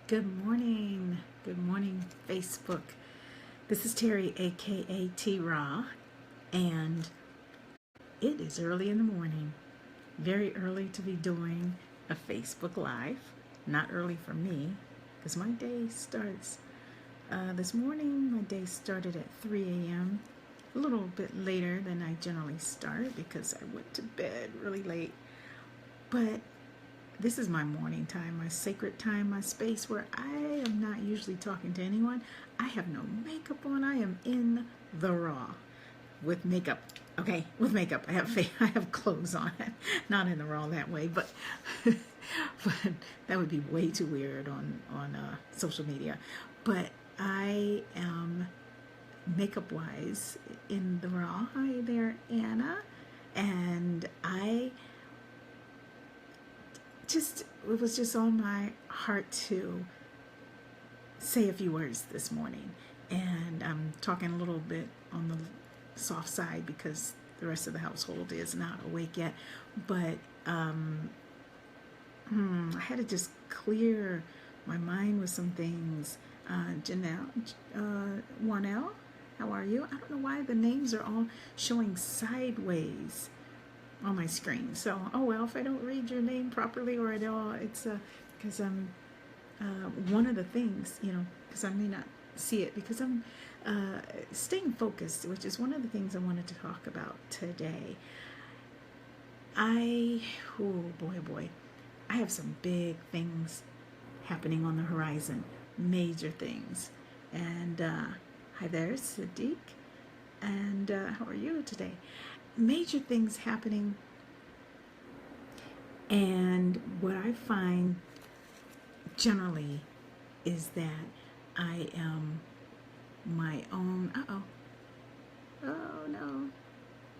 Good morning. Good morning, Facebook. This is Terri, aka T Raw, and it is early in the morning. Very early to be doing a Facebook Live. Not early for me, because my day starts this morning. My day started at 3 a.m. A little bit later than I generally start because I went to bed really late. But this is my morning time, my sacred time, my space where I am not usually talking to anyone. I have no makeup on. I am in the raw with makeup. Okay, with makeup. I have clothes on. Not in the raw that way, but but that would be way too weird on social media. But I am makeup wise in the raw. Hi there, Anna. And it was just on my heart to say a few words this morning. And I'm talking a little bit on the soft side because the rest of the household is not awake yet. But I had to just clear my mind with some things. Warnell, how are you? I don't know why the names are all showing sideways on my screen. So, oh well, if I don't read your name properly or at all, it's because I'm one of the things, because I may not see it because I'm staying focused, which is one of the things I wanted to talk about today. Oh boy, I have some big things happening on the horizon, major things. And hi there, Sadiq. And how are you today? Major things happening, and what I find generally is that I am my own oh no,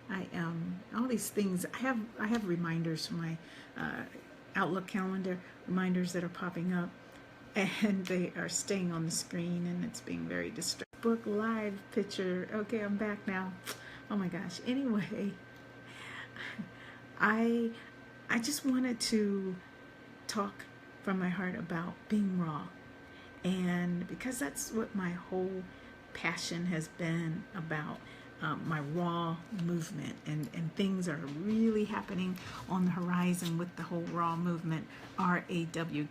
I am all these things. I have reminders from my Outlook calendar, reminders that are popping up, and they are staying on the screen, and it's being very distracting. Book live picture. Okay, I'm back now. Oh my gosh. Anyway, I just wanted to talk from my heart about being raw. And because that's what my whole passion has been about, my raw movement, and things are really happening on the horizon with the whole raw movement. RAW,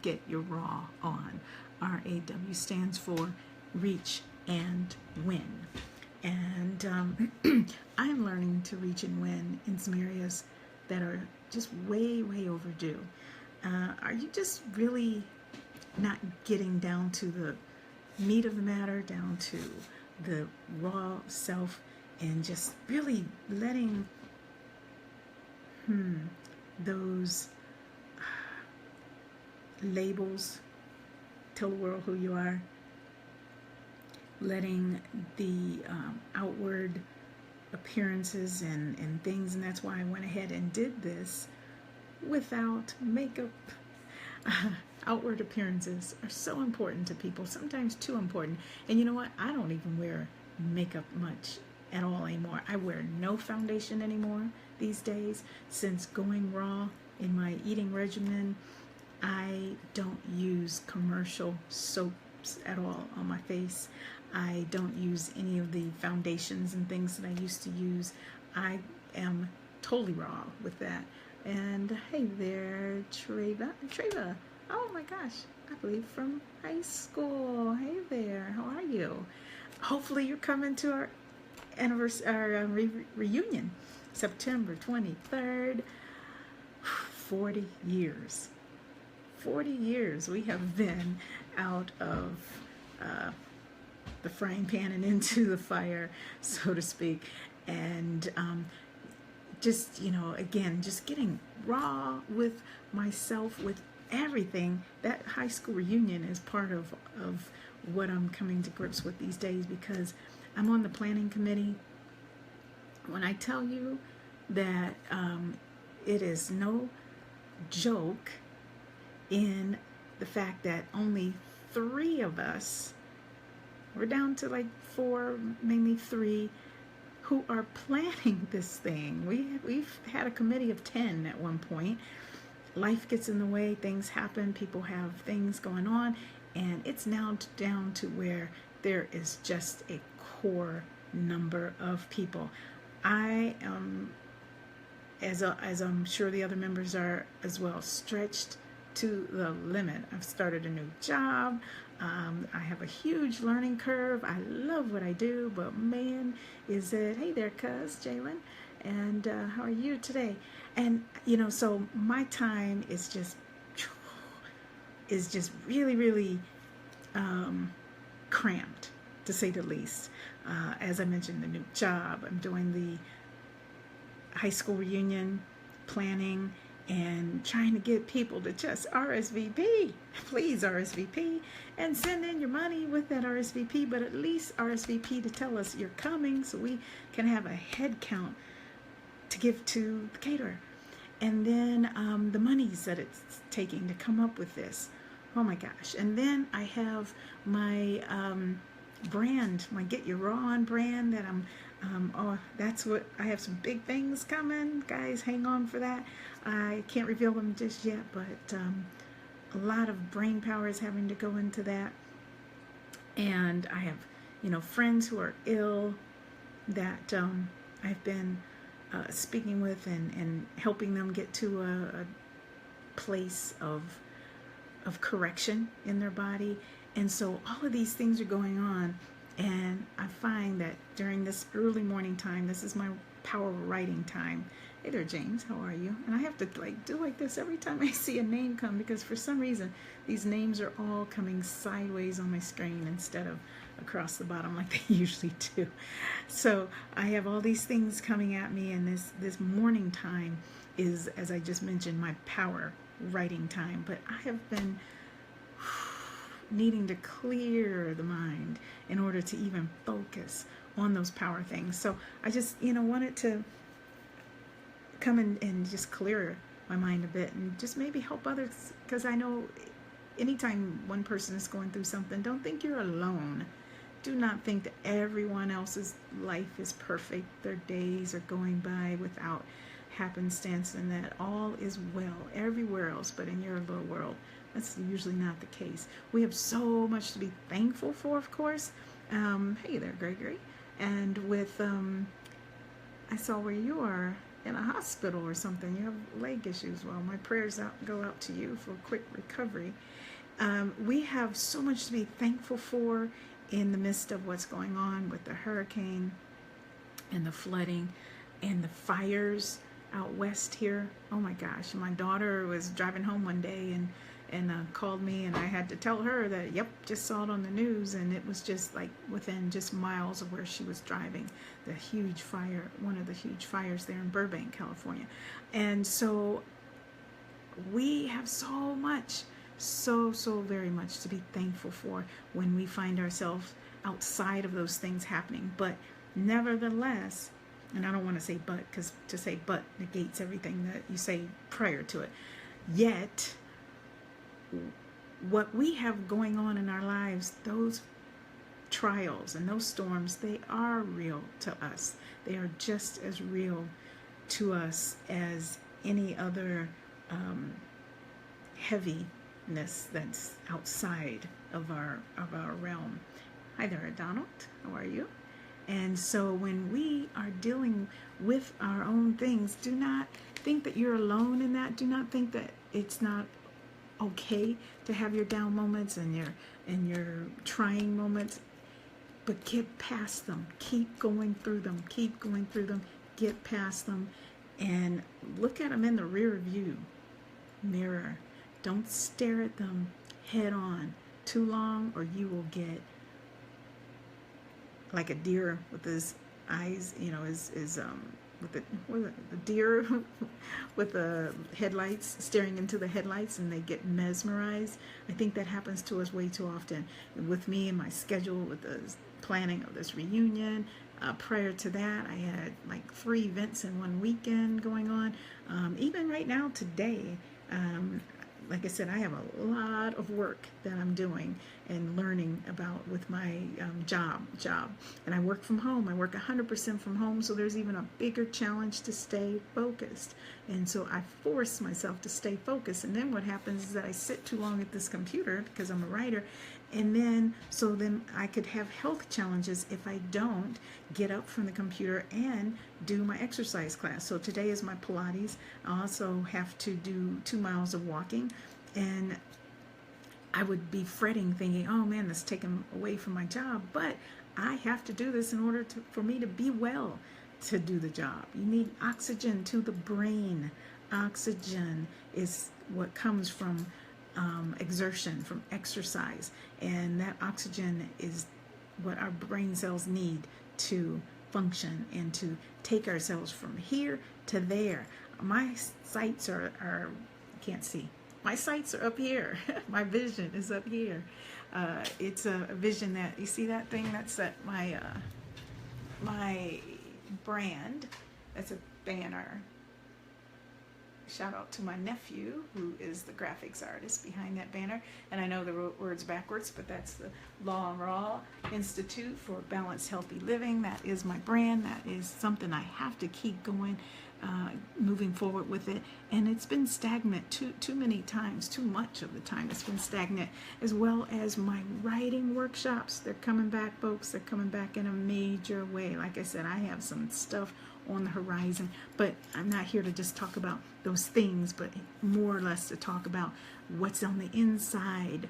get your raw on. RAW stands for reach and win. And I'm learning to reach and win in some areas that are just way overdue. Are you just really not getting down to the meat of the matter, down to the raw self, and just really letting those labels tell the world who you are? Letting the outward appearances and things, and that's why I went ahead and did this without makeup. Outward appearances are so important to people, sometimes too important. And you know what? I don't even wear makeup much at all anymore. I wear no foundation anymore these days. Since going raw in my eating regimen, I don't use commercial soaps at all on my face. I don't use any of the foundations and things that I used to use. I am totally raw with that. And hey there, Treva. Oh my gosh, I believe from high school. Hey there, how are you? Hopefully you're coming to our anniversary, our reunion, September 23rd. 40 years. 40 years we have been out of the frying pan and into the fire, so to speak. And just, again, just getting raw with myself, with everything. That high school reunion is part of what I'm coming to grips with these days, because I'm on the planning committee. When I tell you that it is no joke in the fact that only 3 of us, we're down to like 4, mainly 3, who are planning this thing. We've had a committee of 10 at one point. Life gets in the way, things happen, people have things going on, And it's now down to where there is just a core number of people. I am, as I'm sure the other members are as well, stretched to the limit. I've started a new job. I have a huge learning curve. I love what I do, but man, is it, hey there, cuz, Jalen, and how are you today? And, so my time is just really, really cramped, to say the least. As I mentioned, the new job, I'm doing the high school reunion planning and trying to get people to just RSVP. Please RSVP and send in your money with that RSVP, but at least RSVP to tell us you're coming so we can have a head count to give to the caterer. And then the monies that it's taking to come up with this. Oh my gosh. And then I have my brand, my Get Your Raw On brand that that's what, I have some big things coming. Guys, hang on for that. I can't reveal them just yet, but a lot of brain power is having to go into that. And I have, friends who are ill that I've been speaking with and helping them get to a place of correction in their body. And so all of these things are going on, and I find that during this early morning time, this is my power writing time. Hey there, James, how are you? And I have to do like this every time I see a name come, because for some reason these names are all coming sideways on my screen instead of across the bottom like they usually do. So I have all these things coming at me, and this morning time is, as I just mentioned, my power writing time. But I have been needing to clear the mind in order to even focus on those power things. So I just, wanted to come and just clear my mind a bit and just maybe help others, because I know anytime one person is going through something, don't think you're alone. Do not think that everyone else's life is perfect. Their days are going by without happenstance, and that all is well everywhere else but in your little world. That's usually not the case. We have so much to be thankful for, of course. Hey there, Gregory. And with, I saw where you are in a hospital or something. You have leg issues. Well, my prayers go out to you for quick recovery. We have so much to be thankful for in the midst of what's going on with the hurricane and the flooding and the fires out west here. Oh my gosh, my daughter was driving home one day and called me, and I had to tell her that, yep, just saw it on the news, and it was just like within just miles of where she was driving, the huge fire, one of the huge fires there in Burbank, California. And so we have so much, so very much to be thankful for when we find ourselves outside of those things happening. But nevertheless, and I don't want to say but, because to say but negates everything that you say prior to it. Yet, what we have going on in our lives, those trials and those storms, they are real to us. They are just as real to us as any other heaviness that's outside of our realm. Hi there, Donald. How are you? And so when we are dealing with our own things, do not think that you're alone in that. Do not think that it's not okay to have your down moments and your trying moments, but get past them. Keep going through them. Keep going through them. Get past them and look at them in the rear view mirror. Don't stare at them head on too long, or you will get like a deer with his eyes, with the deer with the headlights, staring into the headlights, and they get mesmerized. I think that happens to us way too often. With me and my schedule with the planning of this reunion, prior to that, I had like 3 events in one weekend going on. Even right now today, like I said, I have a lot of work that I'm doing and learning about with my job. And I work from home. I work 100% from home, so there's even a bigger challenge to stay focused. And so I force myself to stay focused. And then what happens is that I sit too long at this computer because I'm a writer, and then I could have health challenges if I don't get up from the computer and do my exercise class. So today is my Pilates. I also have to do 2 miles of walking, and I would be fretting, thinking, oh man, that's taken away from my job, but I have to do this in order for me to be well to do the job. You need oxygen to the brain. Oxygen is what comes from exertion, from exercise, and that oxygen is what our brain cells need to function and to take ourselves from here to there. My sights are can't see. My sights are up here. My vision is up here. It's a vision that, you see that thing? That's my brand. That's a banner. Shout out to my nephew, who is the graphics artist behind that banner. And I know the words backwards, but that's the Law and Raw Institute for Balanced Healthy Living. That is my brand. That is something I have to keep going, moving forward with it. And it's been stagnant too many times, too much of the time it's been stagnant, as well as my writing workshops. They're coming back, folks. They're coming back in a major way. Like I said, I have some stuff on the horizon, but I'm not here to just talk about those things, but more or less to talk about what's on the inside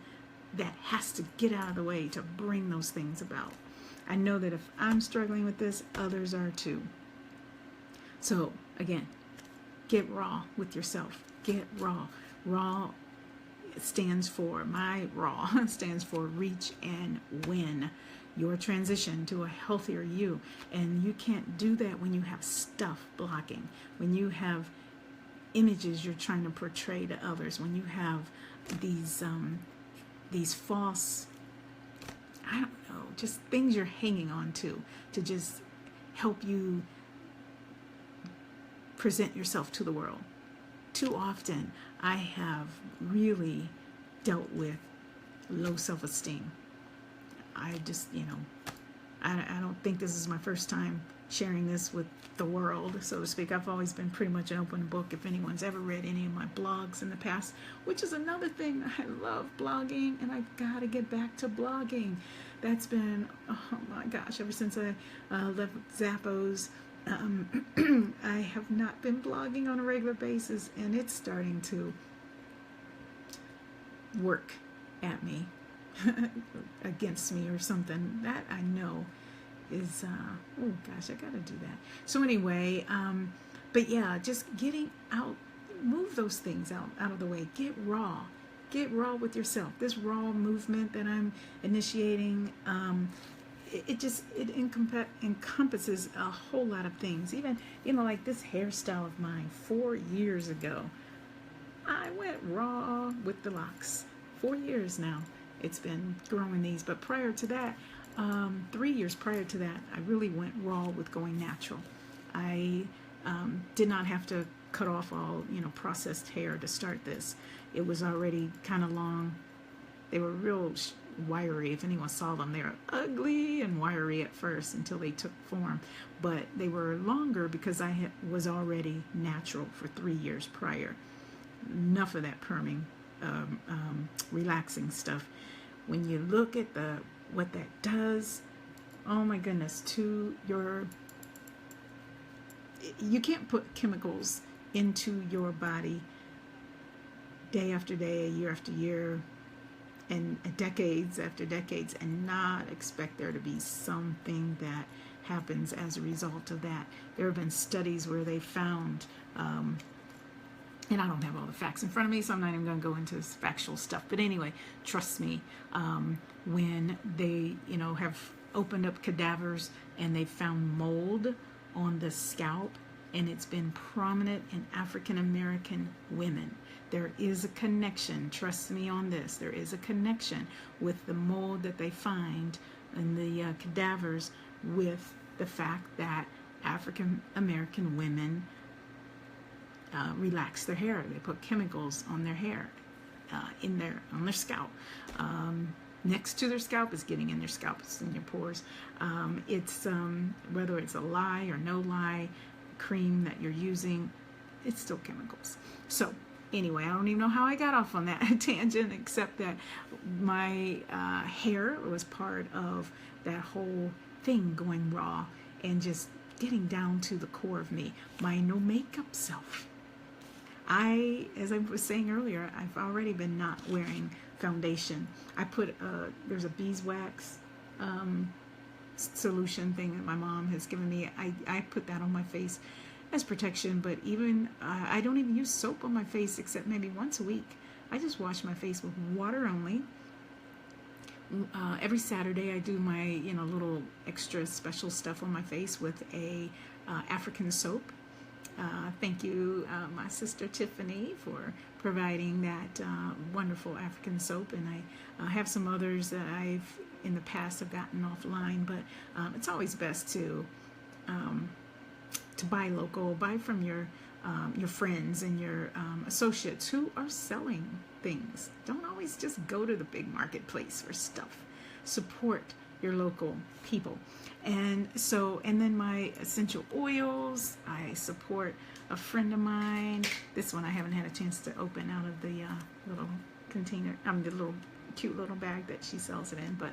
that has to get out of the way to bring those things about. I know that if I'm struggling with this, others are too. So again, get raw with yourself. Get raw. Raw stands for, my raw stands for reach and win. Your transition to a healthier you. And you can't do that when you have stuff blocking, when you have images you're trying to portray to others, when you have these false, I don't know, just things you're hanging on to just help you present yourself to the world. Too often I have really dealt with low self-esteem. I just, I don't think this is my first time sharing this with the world, so to speak. I've always been pretty much an open book. If anyone's ever read any of my blogs in the past, which is another thing, I love blogging, and I've got to get back to blogging. That's been, oh my gosh, ever since I left Zappos, I have not been blogging on a regular basis, and it's starting to work at me. Against me or something. That I know is oh gosh, I gotta do that. So anyway, but yeah, just getting out, move those things out of the way. Get raw with yourself. This raw movement that I'm initiating, it encompasses a whole lot of things. Even like this hairstyle of mine 4 years ago, I went raw with the locks. 4 years now it's been growing these, but prior to that, 3 years prior to that, I really went raw with going natural. I did not have to cut off all processed hair to start this. It was already kind of long. They were real wiry. If anyone saw them, they were ugly and wiry at first until they took form, but they were longer because I was already natural for 3 years prior. Enough of that perming, relaxing stuff. When you look at what that does, oh my goodness, to you can't put chemicals into your body day after day, year after year, and decades after decades, and not expect there to be something that happens as a result of that. There have been studies where they found, and I don't have all the facts in front of me, so I'm not even going to go into this factual stuff. But anyway, trust me, when they, have opened up cadavers and they've found mold on the scalp, and it's been prominent in African American women, there is a connection. Trust me on this. There is a connection with the mold that they find in the cadavers with the fact that African American women relax their hair. They put chemicals on their hair. in there on their scalp. Next to their scalp is getting in their scalp. It's in your pores. It's whether it's a lye or no lye cream that you're using, it's still chemicals. So anyway, I don't even know how I got off on that tangent, except that my hair was part of that whole thing going raw and just getting down to the core of me, my no makeup self. As I was saying earlier, I've already been not wearing foundation. I put there's a beeswax solution thing that my mom has given me. I put that on my face as protection, but even I don't even use soap on my face except maybe once a week. I just wash my face with water only. Every Saturday I do my little extra special stuff on my face with a African soap. Thank you, my sister Tiffany, for providing that wonderful African soap, and I have some others that I've in the past have gotten offline, but it's always best to buy local, buy from your friends and your associates who are selling things. Don't always just go to the big marketplace for stuff. Support your local people. And then my essential oils, I support a friend of mine. This one I haven't had a chance to open out of the little container, the little cute little bag that she sells it in, but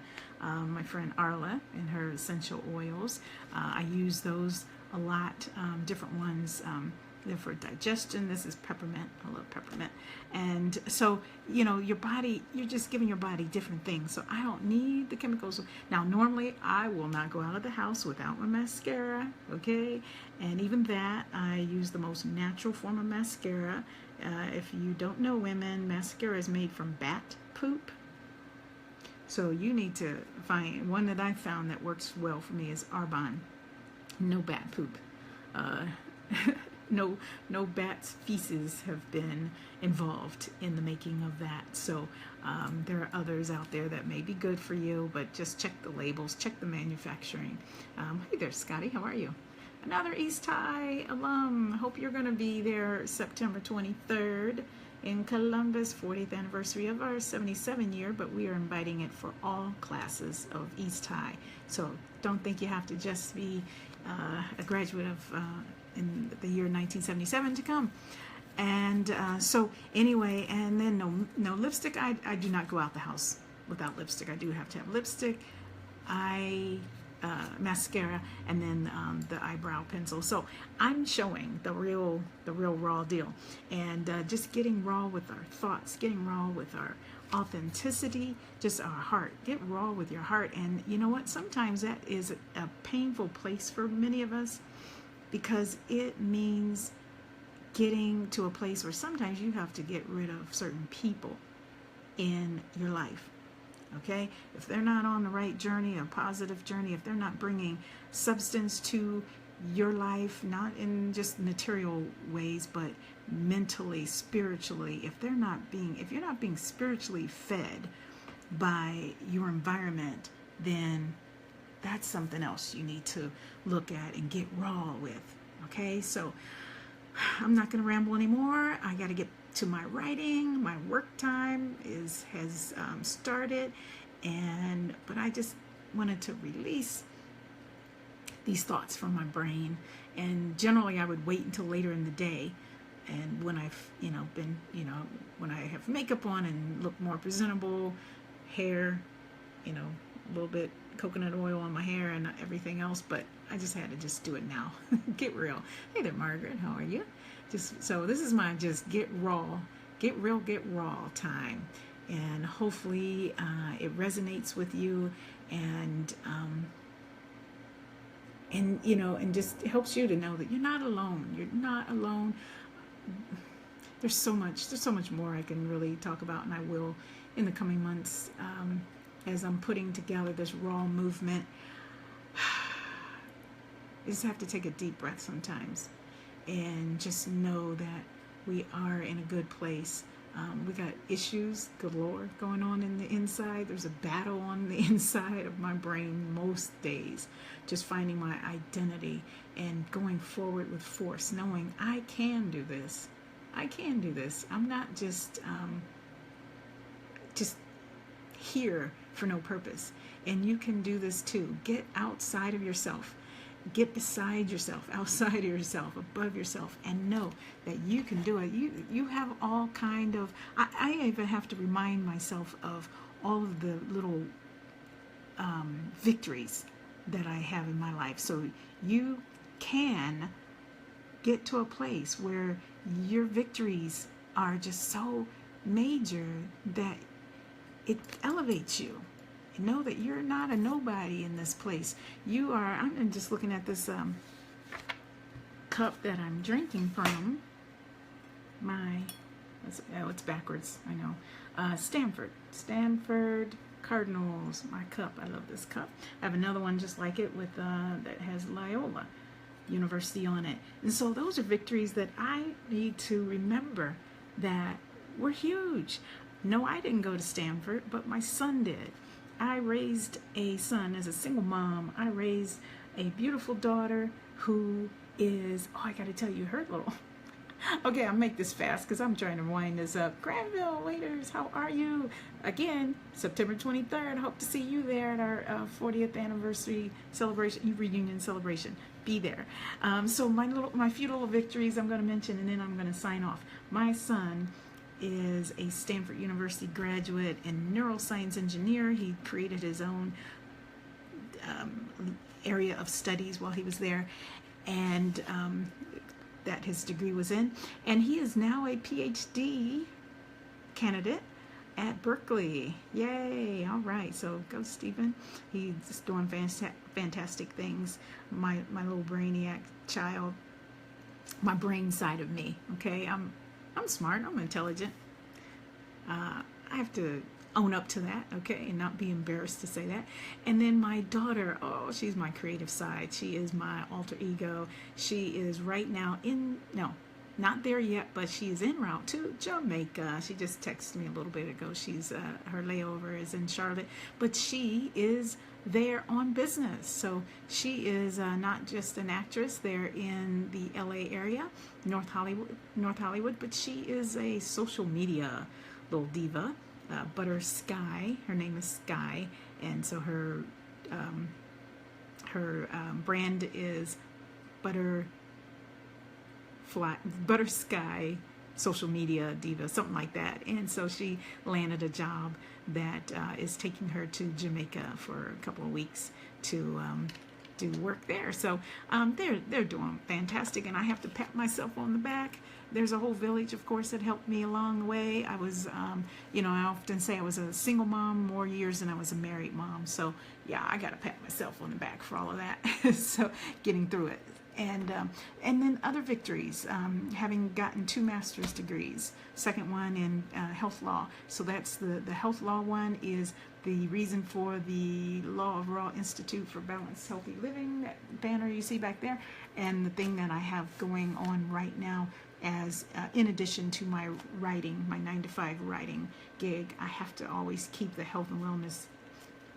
my friend Arla and her essential oils, I use those a lot, different ones. They're for digestion. This is peppermint. I love peppermint. And so, your body, you're just giving your body different things. So I don't need the chemicals. Now, normally I will not go out of the house without my mascara, okay? And even that, I use the most natural form of mascara. If you don't know, women, mascara is made from bat poop. So you need to find one that I found that works well for me is Arbonne. No bat poop. No bat's feces have been involved in the making of that. So there are others out there that may be good for you, but just check the labels, check the manufacturing. Hey there, Scotty, how are you? Another East High alum. Hope you're going to be there September 23rd in Columbus, 40th anniversary of our 77 year, but we are inviting it for all classes of East High. So don't think you have to just be a graduate of in the year 1977 to come. And so anyway, and then no lipstick. I do not go out the house without lipstick. I do have to have lipstick, mascara, and then the eyebrow pencil. So I'm showing the real raw deal, and just getting raw with our thoughts, getting raw with our authenticity, just our heart. Get raw with your heart. And you know what? Sometimes that is a painful place for many of us, because it means getting to a place where sometimes you have to get rid of certain people in your life. Okay? If they're not on the right journey, a positive journey, if they're not bringing substance to your life, not in just material ways, but mentally, spiritually, if you're not being spiritually fed by your environment, then that's something else you need to look at and get raw with. Okay, so I'm not going to ramble anymore. I got to get to my writing. My work time has started, but I just wanted to release these thoughts from my brain. And generally, I would wait until later in the day, and when I've when I have makeup on and look more presentable, hair, a little bit coconut oil on my hair and everything else, but I just had to just do it now. Get real. Hey there, Margaret, how are you? So this is my just get raw, get real, get raw time, and hopefully it resonates with you, and just helps you to know that you're not alone. You're not alone. There's so much more I can really talk about, and I will in the coming months. As I'm putting together this raw movement, you just have to take a deep breath sometimes and just know that we are in a good place. We got issues galore going on in the inside. There's a battle on the inside of my brain most days, just finding my identity and going forward with force, knowing I can do this. I can do this. I'm not just just here for no purpose. And you can do this too. Get outside of yourself. Get beside yourself, outside of yourself, above yourself, and know that you can do it. You have all kind of, I even have to remind myself of all of the little victories that I have in my life. So you can get to a place where your victories are just so major that it elevates you. Know that you're not a nobody in this place. You are, I'm just looking at this cup that I'm drinking from. It's backwards, I know. Stanford Cardinals, my cup. I love this cup. I have another one just like it with that has Loyola University on it. And so those are victories that I need to remember that were huge. No, I didn't go to Stanford, but my son did. I raised a son as a single mom. I raised a beautiful daughter who is, oh, I got to tell you, her little, okay, I'll make this fast because I'm trying to wind this up. Granville Waiters, how are you? Again, September 23rd, hope to see you there at our 40th anniversary celebration, reunion celebration. Be there. So my few little victories I'm going to mention, and then I'm going to sign off. My son is a Stanford University graduate and neuroscience engineer. He created his own area of studies while he was there, and that his degree was in. And he is now a PhD candidate at Berkeley. Yay! All right, so go Stephen. He's just doing fantastic things. My little brainiac child, my brain side of me. Okay, I'm smart, I'm intelligent. I have to own up to that, okay, and not be embarrassed to say that. And then my daughter, oh, she's my creative side. She is my alter ego. She is right now not there yet, but she is en route to Jamaica. She just texted me a little bit ago. She's her layover is in Charlotte, but she is there on business. So she is not just an actress there in the LA area, North Hollywood, but she is a social media little diva. Butter Sky, her name is Sky, and so her brand is Butter Sky social media diva, something like that. And so she landed a job that is taking her to Jamaica for a couple of weeks to do work there. So they're doing fantastic, and I have to pat myself on the back. There's a whole village, of course, that helped me along the way. I was, I often say I was a single mom more years than I was a married mom. So yeah, I got to pat myself on the back for all of that. So getting through it. And then other victories, having gotten 2 master's degrees, second one in health law. So that's the health law one is the reason for the Law of Raw Institute for Balanced Healthy Living, that banner you see back there. And the thing that I have going on right now as in addition to my writing, my 9-to-5 writing gig, I have to always keep the health and wellness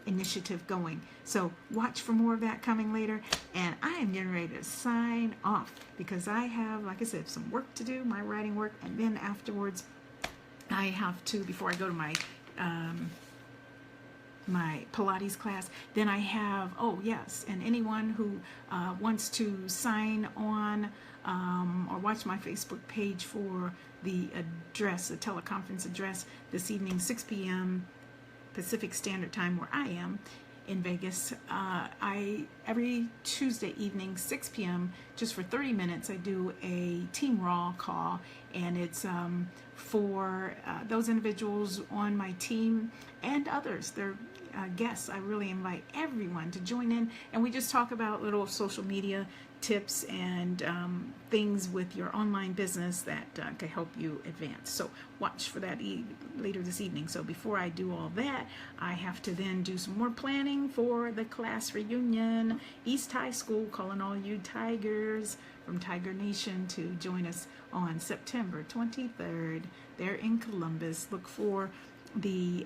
initiative going. So watch for more of that coming later. And I am getting ready to sign off because I have, like I said, some work to do, my writing work, and then afterwards I have to, before I go to my my Pilates class, then I have, oh yes, and anyone who wants to sign on or watch my Facebook page for the address, the teleconference address this evening, 6 p.m. Pacific Standard Time, where I am in Vegas. Every Tuesday evening, 6 p.m., just for 30 minutes, I do a Team Raw call, and it's for those individuals on my team and others. They're guests. I really invite everyone to join in, and we just talk about little social media tips and things with your online business that can help you advance. So watch for that later this evening. So before I do all that, I have to then do some more planning for the class reunion. East High School, calling all you Tigers from Tiger Nation to join us on September 23rd. They're in Columbus. Look for the,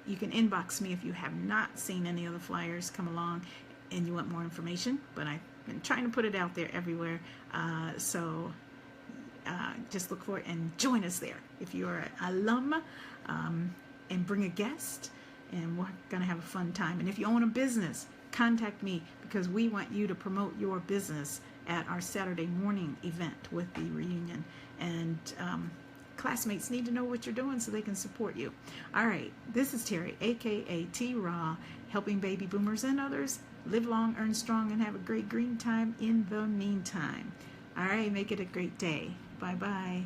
you can inbox me if you have not seen any of the flyers come along and you want more information, but I've been trying to put it out there everywhere. So just look for it and join us there. If you're an alum, and bring a guest, and we're going to have a fun time. And if you own a business, contact me, because we want you to promote your business at our Saturday morning event with the reunion. And classmates need to know what you're doing so they can support you. All right, this is Terri, aka T-Raw, helping baby boomers and others live long, earn strong, and have a great green time in the meantime. All right, make it a great day. Bye-bye.